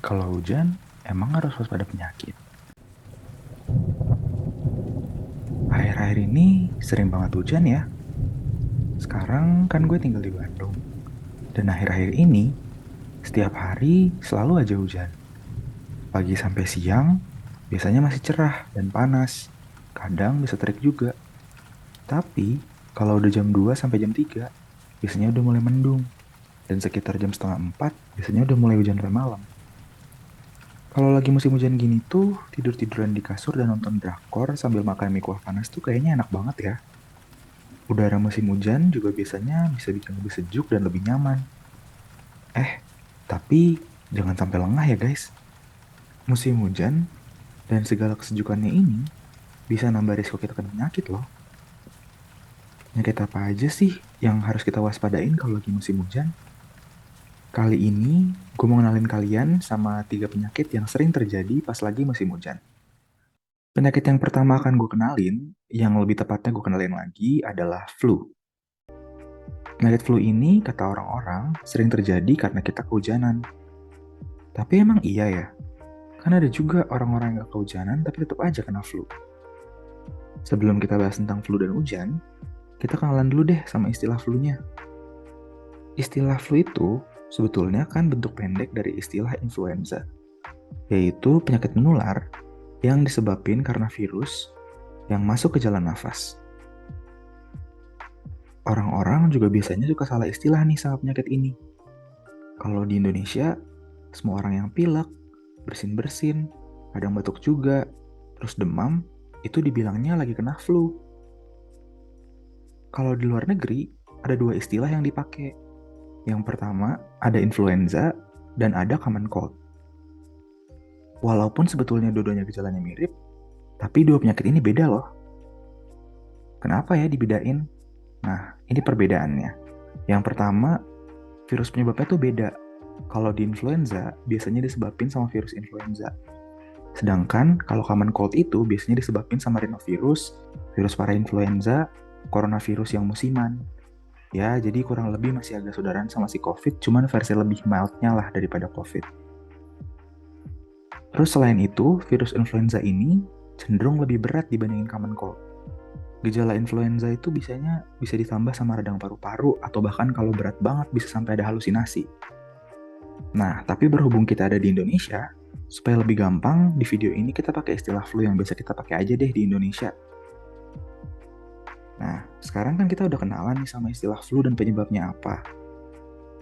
Kalau hujan, emang harus waspada penyakit. Akhir-akhir ini sering banget hujan ya. Sekarang kan gue tinggal di Bandung. Dan akhir-akhir ini, setiap hari selalu aja hujan. Pagi sampai siang, biasanya masih cerah dan panas. Kadang bisa terik juga. Tapi, kalau udah jam 2 sampai jam 3, biasanya udah mulai mendung. Dan sekitar jam setengah 4, biasanya udah mulai hujan sampai malam. Kalau lagi musim hujan gini tuh, tidur-tiduran di kasur dan nonton drakor sambil makan mie kuah panas tuh kayaknya enak banget ya. Udara musim hujan juga biasanya bisa bikin lebih sejuk dan lebih nyaman. Eh, tapi jangan sampai lengah ya guys. Musim hujan dan segala kesejukannya ini bisa nambah risiko kita kena penyakit loh. Penyakit apa aja sih yang harus kita waspadain kalau lagi musim hujan? Kali ini, gue mau kenalin kalian sama 3 penyakit yang sering terjadi pas lagi musim hujan. Penyakit yang pertama akan gue kenalin, yang lebih tepatnya gue kenalin lagi adalah flu. Penyakit flu ini, kata orang-orang, sering terjadi karena kita kehujanan. Tapi emang iya ya? Kan ada juga orang-orang yang gak kehujanan tapi tetap aja kena flu. Sebelum kita bahas tentang flu dan hujan, kita kenalan dulu deh sama istilah flu-nya. Istilah flu itu sebetulnya kan bentuk pendek dari istilah influenza, yaitu penyakit menular yang disebabkan karena virus yang masuk ke jalan nafas. Orang-orang juga biasanya suka salah istilah nih sama penyakit ini. Kalau di Indonesia, semua orang yang pilek, bersin-bersin, kadang batuk juga, terus demam, itu dibilangnya lagi kena flu. Kalau di luar negeri, ada 2 istilah yang dipakai. Yang pertama, ada influenza, dan ada common cold. Walaupun sebetulnya dua-duanya gejalanya mirip, tapi 2 penyakit ini beda loh. Kenapa ya dibedain? Nah, ini perbedaannya. Yang pertama, virus penyebabnya tuh beda. Kalau di influenza, biasanya disebabin sama virus influenza. Sedangkan kalau common cold itu biasanya disebabin sama rhinovirus, virus parainfluenza, coronavirus yang musiman. Ya, jadi kurang lebih masih agak saudaraan sama si COVID, cuman versi lebih mildnya lah daripada COVID. Terus selain itu, virus influenza ini cenderung lebih berat dibandingin common cold. Gejala influenza itu bisa ditambah sama radang paru-paru atau bahkan kalau berat banget bisa sampai ada halusinasi. Nah, tapi berhubung kita ada di Indonesia, supaya lebih gampang, di video ini kita pakai istilah flu yang biasa kita pakai aja deh di Indonesia. Nah, sekarang kan kita udah kenalan nih sama istilah flu dan penyebabnya apa.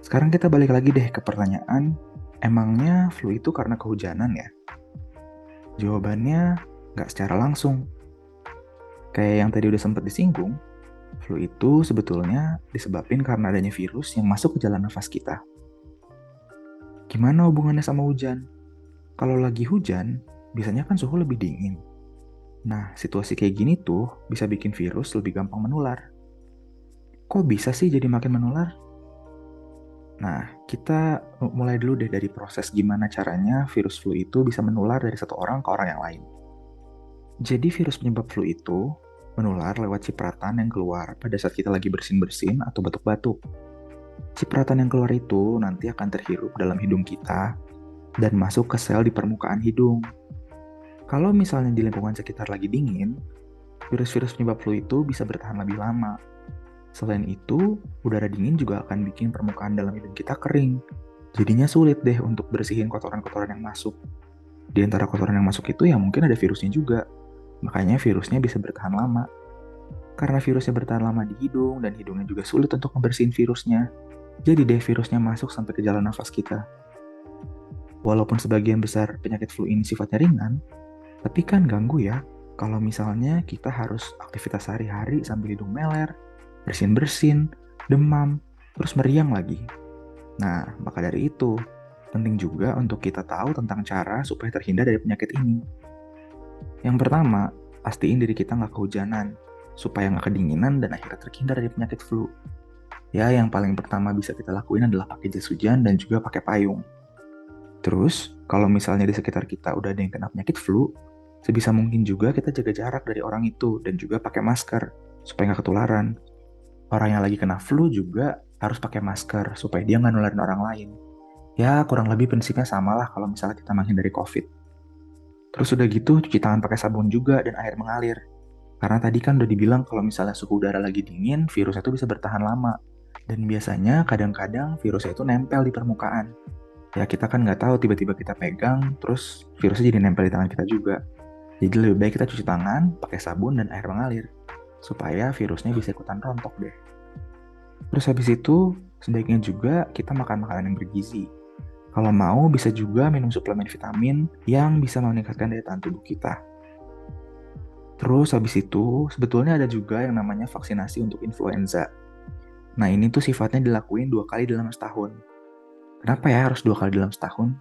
Sekarang kita balik lagi deh ke pertanyaan, emangnya flu itu karena kehujanan ya? Jawabannya nggak secara langsung. Kayak yang tadi udah sempat disinggung, flu itu sebetulnya disebabkan karena adanya virus yang masuk ke jalan nafas kita. Gimana hubungannya sama hujan? Kalau lagi hujan, biasanya kan suhu lebih dingin. Nah, situasi kayak gini tuh bisa bikin virus lebih gampang menular. Kok bisa sih jadi makin menular? Nah, kita mulai dulu deh dari proses gimana caranya virus flu itu bisa menular dari satu orang ke orang yang lain. Jadi virus penyebab flu itu menular lewat cipratan yang keluar pada saat kita lagi bersin-bersin atau batuk-batuk. Cipratan yang keluar itu nanti akan terhirup dalam hidung kita dan masuk ke sel di permukaan hidung. Kalau misalnya di lingkungan sekitar lagi dingin, virus-virus penyebab flu itu bisa bertahan lebih lama. Selain itu, udara dingin juga akan bikin permukaan dalam hidung kita kering. Jadinya sulit deh untuk bersihin kotoran-kotoran yang masuk. Di antara kotoran yang masuk itu ya mungkin ada virusnya juga. Makanya virusnya bisa bertahan lama. Karena virusnya bertahan lama di hidung dan hidungnya juga sulit untuk membersihin virusnya. Jadi deh virusnya masuk sampai ke jalan nafas kita. Walaupun sebagian besar penyakit flu ini sifatnya ringan, tapi kan ganggu ya kalau misalnya kita harus aktivitas sehari-hari sambil hidung meler, bersin-bersin, demam, terus meriang lagi. Nah, maka dari itu, penting juga untuk kita tahu tentang cara supaya terhindar dari penyakit ini. Yang pertama, pastiin diri kita nggak kehujanan, supaya nggak kedinginan dan akhirnya terhindar dari penyakit flu. Ya, yang paling pertama bisa kita lakuin adalah pakai jas hujan dan juga pakai payung. Terus, kalau misalnya di sekitar kita udah ada yang kena penyakit flu, sebisa mungkin juga kita jaga jarak dari orang itu dan juga pakai masker, supaya nggak ketularan. Orang yang lagi kena flu juga harus pakai masker supaya dia nggak nularin orang lain. Ya, kurang lebih prinsipnya sama lah kalau misalnya kita menghindari COVID. Terus udah gitu, cuci tangan pakai sabun juga dan air mengalir. Karena tadi kan udah dibilang kalau misalnya suhu udara lagi dingin, virusnya itu bisa bertahan lama. Dan biasanya kadang-kadang virusnya itu nempel di permukaan. Ya kita kan nggak tahu tiba-tiba kita pegang, terus virusnya jadi nempel di tangan kita juga. Jadi lebih baik kita cuci tangan, pakai sabun dan air mengalir. Supaya virusnya bisa ikutan rontok deh. Terus habis itu, sebaiknya juga kita makan makanan yang bergizi. Kalau mau, bisa juga minum suplemen vitamin yang bisa meningkatkan daya tahan tubuh kita. Terus habis itu, sebetulnya ada juga yang namanya vaksinasi untuk influenza. Nah, ini tuh sifatnya dilakuin 2 kali dalam setahun. Kenapa ya harus 2 kali dalam setahun?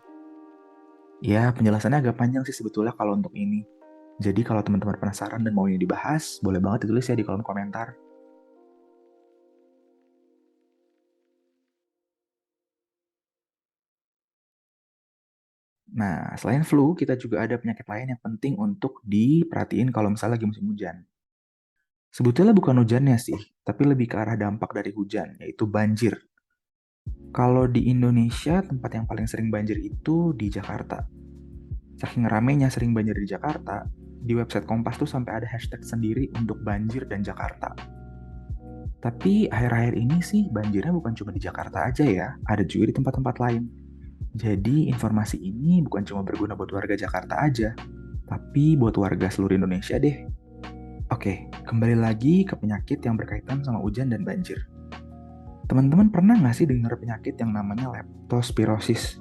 Ya, penjelasannya agak panjang sih sebetulnya kalau untuk ini. Jadi kalau teman-teman penasaran dan mau ini dibahas, boleh banget ditulis ya di kolom komentar. Nah, selain flu, kita juga ada penyakit lain yang penting untuk diperhatiin kalau misalnya lagi musim hujan. Sebetulnya bukan hujannya sih, tapi lebih ke arah dampak dari hujan, yaitu banjir. Kalau di Indonesia, tempat yang paling sering banjir itu di Jakarta. Saking ramenya sering banjir di Jakarta, di website Kompas tuh sampai ada hashtag sendiri untuk banjir dan Jakarta. Tapi akhir-akhir ini sih banjirnya bukan cuma di Jakarta aja ya, ada juga di tempat-tempat lain. Jadi informasi ini bukan cuma berguna buat warga Jakarta aja, tapi buat warga seluruh Indonesia deh. Oke, kembali lagi ke penyakit yang berkaitan sama hujan dan banjir. Teman-teman pernah nggak sih dengar penyakit yang namanya leptospirosis?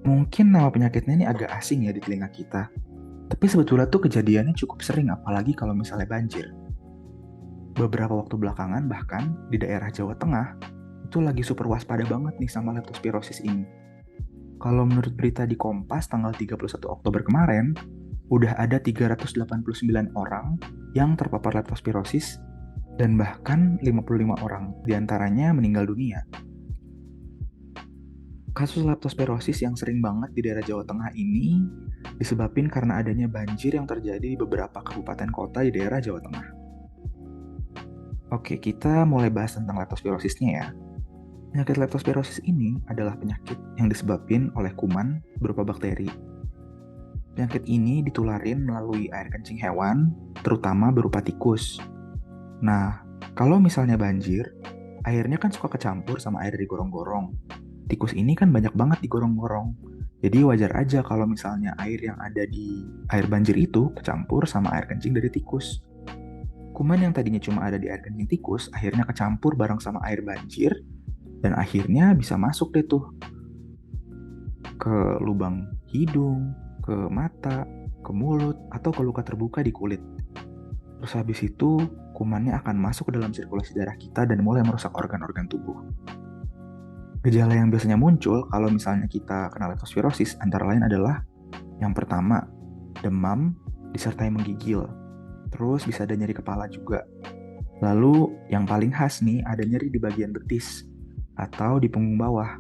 Mungkin nama penyakitnya ini agak asing ya di telinga kita, tapi sebetulnya tuh kejadiannya cukup sering apalagi kalau misalnya banjir. Beberapa waktu belakangan bahkan di daerah Jawa Tengah itu lagi super waspada banget nih sama leptospirosis ini. Kalau menurut berita di Kompas tanggal 31 Oktober kemarin, udah ada 389 orang yang terpapar leptospirosis dan bahkan 55 orang diantaranya meninggal dunia. Kasus leptospirosis yang sering banget di daerah Jawa Tengah ini disebabkan karena adanya banjir yang terjadi di beberapa kabupaten kota di daerah Jawa Tengah. Oke, kita mulai bahas tentang leptospirosisnya ya. Penyakit leptospirosis ini adalah penyakit yang disebabkan oleh kuman berupa bakteri. Penyakit ini ditularin melalui air kencing hewan, terutama berupa tikus. Nah, kalau misalnya banjir, airnya kan suka kecampur sama air di gorong-gorong. Tikus ini kan banyak banget di gorong-gorong. Jadi wajar aja kalau misalnya air yang ada di air banjir itu kecampur sama air kencing dari tikus. Kuman yang tadinya cuma ada di air kencing tikus, akhirnya kecampur bareng sama air banjir, dan akhirnya bisa masuk deh tuh ke lubang hidung, ke mata, ke mulut, atau ke luka terbuka di kulit. Terus habis itu, kumannya akan masuk ke dalam sirkulasi darah kita dan mulai merusak organ-organ tubuh. Gejala yang biasanya muncul kalau misalnya kita kena leptospirosis antara lain adalah yang pertama, demam disertai menggigil. Terus bisa ada nyeri kepala juga. Lalu yang paling khas nih ada nyeri di bagian betis atau di punggung bawah.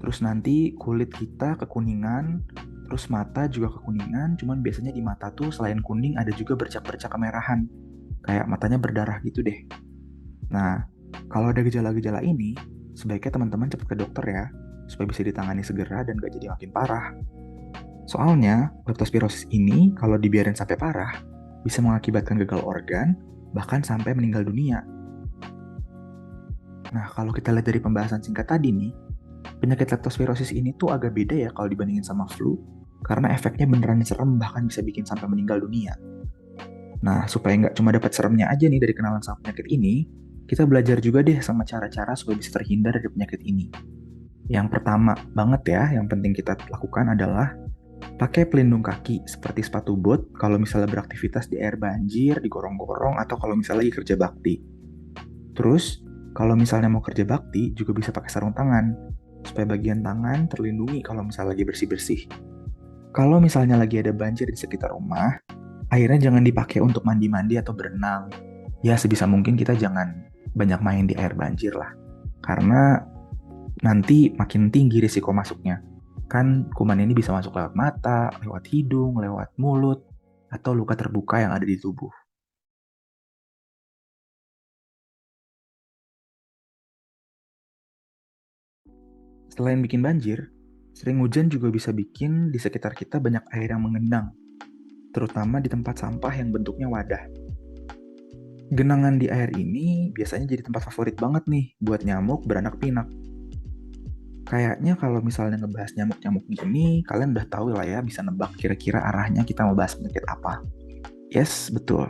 Terus nanti kulit kita kekuningan, terus mata juga kekuningan, cuman biasanya di mata tuh selain kuning ada juga bercak-bercak kemerahan. Kayak matanya berdarah gitu deh. Nah, kalau ada gejala-gejala ini, sebaiknya teman-teman cepat ke dokter ya, supaya bisa ditangani segera dan gak jadi makin parah. Soalnya, leptospirosis ini kalau dibiarin sampai parah, bisa mengakibatkan gagal organ, bahkan sampai meninggal dunia. Nah, kalau kita lihat dari pembahasan singkat tadi nih, penyakit leptospirosis ini tuh agak beda ya kalau dibandingin sama flu, karena efeknya beneran serem bahkan bisa bikin sampai meninggal dunia. Nah, supaya nggak cuma dapat seremnya aja nih dari kenalan sama penyakit ini, kita belajar juga deh sama cara-cara supaya bisa terhindar dari penyakit ini. Yang pertama banget ya, yang penting kita lakukan adalah pakai pelindung kaki seperti sepatu bot kalau misalnya beraktivitas di air banjir, di gorong-gorong, atau kalau misalnya lagi kerja bakti. Terus, kalau misalnya mau kerja bakti, juga bisa pakai sarung tangan, supaya bagian tangan terlindungi kalau misalnya lagi bersih-bersih. Kalau misalnya lagi ada banjir di sekitar rumah, airnya jangan dipakai untuk mandi-mandi atau berenang. Ya, sebisa mungkin kita jangan banyak main di air banjir lah. Karena nanti makin tinggi risiko masuknya. Kan kuman ini bisa masuk lewat mata, lewat hidung, lewat mulut, atau luka terbuka yang ada di tubuh. Selain bikin banjir, sering hujan juga bisa bikin di sekitar kita banyak air yang mengendang, terutama di tempat sampah yang bentuknya wadah. Genangan di air ini biasanya jadi tempat favorit banget nih buat nyamuk beranak pinak. Kayaknya kalau misalnya ngebahas nyamuk-nyamuk gini, kalian udah tahu lah ya, bisa nebak kira-kira arahnya kita mau bahas penyakit apa. Yes, betul.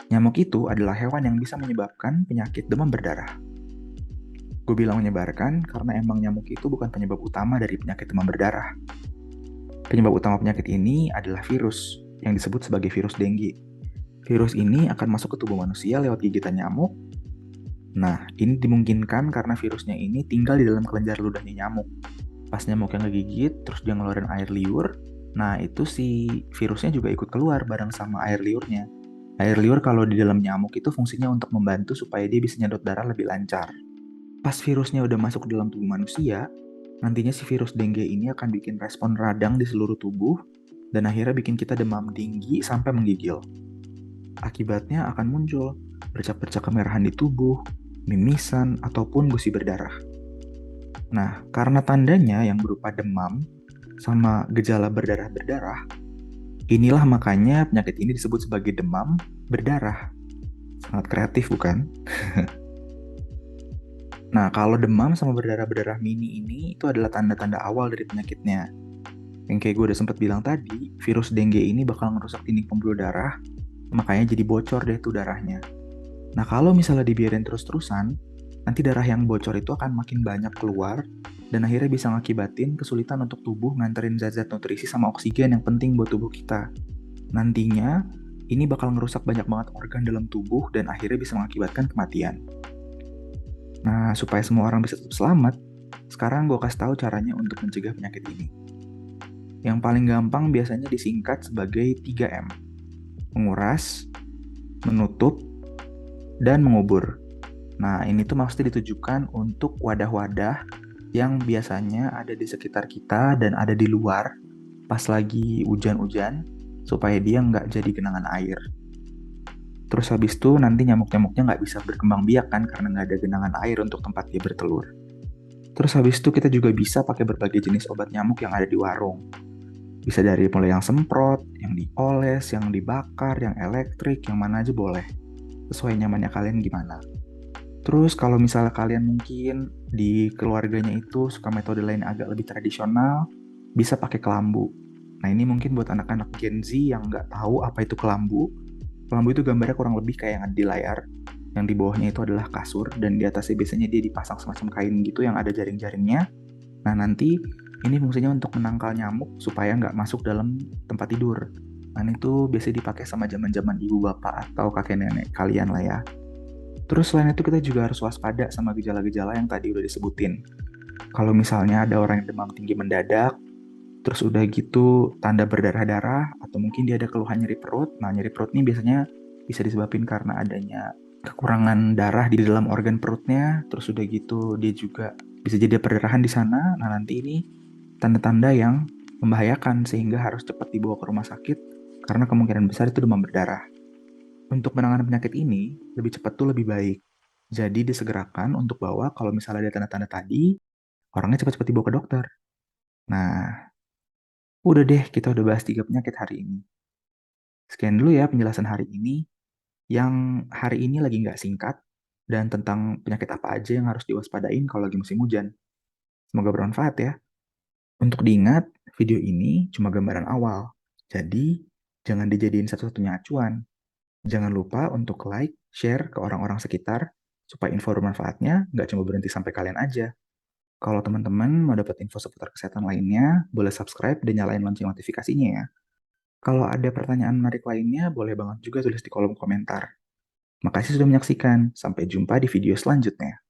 Nyamuk itu adalah hewan yang bisa menyebabkan penyakit demam berdarah. Gue bilang menyebarkan karena emang nyamuk itu bukan penyebab utama dari penyakit demam berdarah. Penyebab utama penyakit ini adalah virus yang disebut sebagai virus dengue. Virus ini akan masuk ke tubuh manusia lewat gigitan nyamuk. Nah, ini dimungkinkan karena virusnya ini tinggal di dalam kelenjar ludahnya nyamuk. Pas nyamuk yang ngegigit, terus dia ngeluarin air liur, nah itu si virusnya juga ikut keluar bareng sama air liurnya. Air liur kalau di dalam nyamuk itu fungsinya untuk membantu supaya dia bisa nyedot darah lebih lancar. Pas virusnya udah masuk ke dalam tubuh manusia, nantinya si virus dengue ini akan bikin respon radang di seluruh tubuh dan akhirnya bikin kita demam tinggi sampai menggigil. Akibatnya akan muncul bercak-bercak kemerahan di tubuh, mimisan, ataupun gusi berdarah. Nah, karena tandanya yang berupa demam sama gejala berdarah-berdarah, inilah makanya penyakit ini disebut sebagai demam berdarah. Sangat kreatif bukan? Nah, kalau demam sama berdarah-berdarah mini ini itu adalah tanda-tanda awal dari penyakitnya. Yang kayak gue udah sempat bilang tadi, virus dengue ini bakal ngerusak dinding pembuluh darah, makanya jadi bocor deh tuh darahnya. Nah, kalau misalnya dibiarin terus-terusan, nanti darah yang bocor itu akan makin banyak keluar, dan akhirnya bisa ngakibatin kesulitan untuk tubuh nganterin zat-zat nutrisi sama oksigen yang penting buat tubuh kita. Nantinya, ini bakal ngerusak banyak banget organ dalam tubuh dan akhirnya bisa mengakibatkan kematian. Nah, supaya semua orang bisa tetap selamat, sekarang gue kasih tahu caranya untuk mencegah penyakit ini. Yang paling gampang biasanya disingkat sebagai 3M. Menguras, menutup, dan mengubur. Nah, ini tuh maksudnya ditujukan untuk wadah-wadah yang biasanya ada di sekitar kita dan ada di luar pas lagi hujan-hujan, supaya dia nggak jadi genangan air. Terus habis itu nanti nyamuk-nyamuknya nggak bisa berkembang biak kan karena nggak ada genangan air untuk tempat dia bertelur. Terus habis itu kita juga bisa pakai berbagai jenis obat nyamuk yang ada di warung. Bisa dari mulai yang semprot, yang dioles, yang dibakar, yang elektrik, yang mana aja boleh. Sesuai nyamannya kalian gimana. Terus kalau misalnya kalian mungkin di keluarganya itu suka metode lain agak lebih tradisional, bisa pakai kelambu. Nah ini mungkin buat anak-anak Gen Z yang nggak tahu apa itu kelambu. Kelambu itu gambarnya kurang lebih kayak yang ada di layar. Yang di bawahnya itu adalah kasur dan di atasnya biasanya dia dipasang semacam kain gitu yang ada jaring-jaringnya. Nah nanti ini fungsinya untuk menangkal nyamuk supaya nggak masuk dalam tempat tidur. Nah itu biasanya dipakai sama zaman-zaman ibu bapak atau kakek nenek kalian lah ya. Terus selain itu kita juga harus waspada sama gejala-gejala yang tadi udah disebutin. Kalau misalnya ada orang yang demam tinggi mendadak, terus udah gitu tanda berdarah-darah, atau mungkin dia ada keluhan nyeri perut. Nah nyeri perut ini biasanya bisa disebabkan karena adanya kekurangan darah di dalam organ perutnya, terus udah gitu dia juga bisa jadi perdarahan di sana. Nah nanti ini tanda-tanda yang membahayakan sehingga harus cepat dibawa ke rumah sakit karena kemungkinan besar itu demam berdarah. Untuk penanganan penyakit ini, lebih cepat tuh lebih baik. Jadi disegerakan untuk bawa kalau misalnya ada tanda-tanda tadi, orangnya cepat-cepat dibawa ke dokter. Nah, udah deh kita udah bahas 3 penyakit hari ini. Sekian dulu ya penjelasan hari ini, yang hari ini lagi nggak singkat, dan tentang penyakit apa aja yang harus diwaspadain kalau lagi musim hujan. Semoga bermanfaat ya. Untuk diingat, video ini cuma gambaran awal. Jadi, jangan dijadiin satu-satunya acuan. Jangan lupa untuk like, share ke orang-orang sekitar, supaya info bermanfaatnya nggak cuma berhenti sampai kalian aja. Kalau teman-teman mau dapat info seputar kesehatan lainnya, boleh subscribe dan nyalain lonceng notifikasinya ya. Kalau ada pertanyaan menarik lainnya, boleh banget juga tulis di kolom komentar. Makasih sudah menyaksikan, sampai jumpa di video selanjutnya.